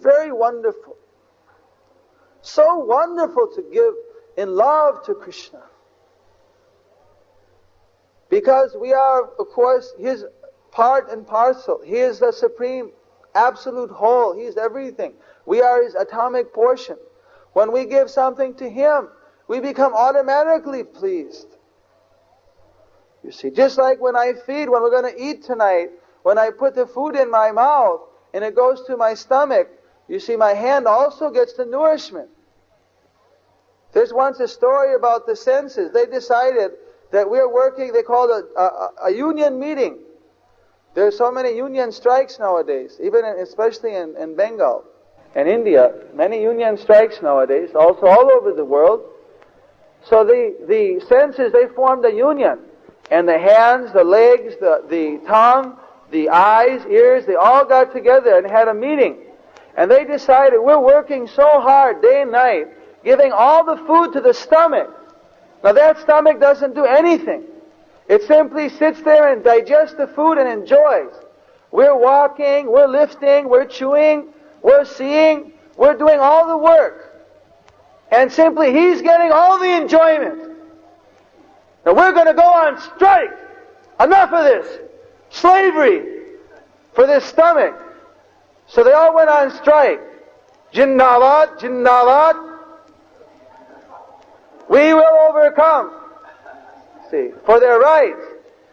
very wonderful. So wonderful to give in love to Krishna. Because we are, of course, His part and parcel. He is the supreme, absolute whole. He is everything. We are His atomic portion. When we give something to Him, we become automatically pleased. You see, just like when I feed, when we're going to eat tonight, when I put the food in my mouth and it goes to my stomach, you see, my hand also gets the nourishment. There's once a story about the senses. They decided that we're working, they called a union meeting. There are so many union strikes nowadays, especially in Bengal and India. Many union strikes nowadays, also all over the world. So the senses, they formed a union. And the hands, the legs, the tongue, the eyes, ears, they all got together and had a meeting. And they decided, we're working so hard day and night, giving all the food to the stomach. Now that stomach doesn't do anything. It simply sits there and digests the food and enjoys. We're walking, we're lifting, we're chewing, we're seeing, we're doing all the work. And simply He's getting all the enjoyment. Now we're going to go on strike. Enough of this. Slavery for this stomach. So they all went on strike. Jinnavad, Jinnavad. We will overcome. See, for their rights.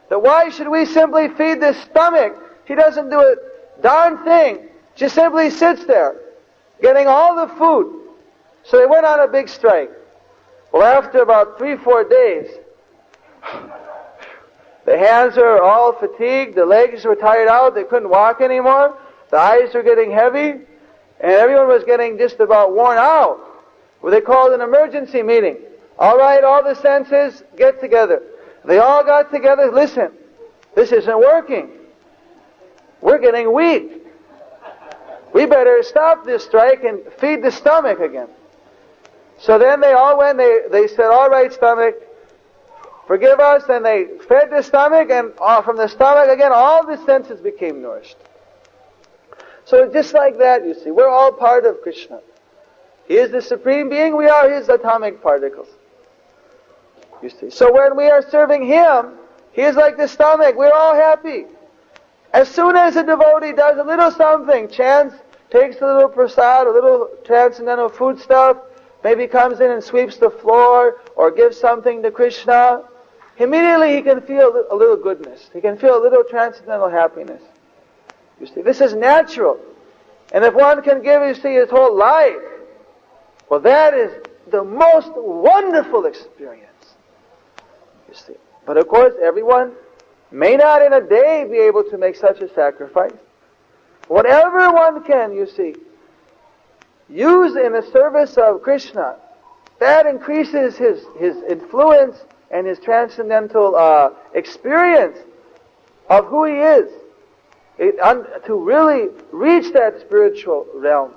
That why should we simply feed this stomach? He doesn't do a darn thing. Just simply sits there, getting all the food. So they went on a big strike. Well, after about 3-4 days, the hands were all fatigued, the legs were tired out, they couldn't walk anymore, the eyes were getting heavy, and everyone was getting just about worn out. Well, they called an emergency meeting. All right, all the senses, get together. They all got together. Listen, this isn't working. We're getting weak. We better stop this strike and feed the stomach again. So then they all went, they said, all right, stomach, forgive us. And they fed the stomach, and from the stomach again, all the senses became nourished. So just like that, you see, we're all part of Krishna. He is the Supreme Being, we are His atomic particles. You see. So when we are serving Him, He is like the stomach, we're all happy. As soon as a devotee does a little something, chants, takes a little prasad, a little transcendental food stuff, maybe comes in and sweeps the floor, or gives something to Krishna, immediately he can feel a little goodness. He can feel a little transcendental happiness. You see, this is natural. And if one can give, you see, his whole life, well, that is the most wonderful experience. You see. But of course, everyone may not in a day be able to make such a sacrifice. Whatever one can, you see, use in the service of Krishna, that increases his influence and his transcendental experience of who he is, to really reach that spiritual realm.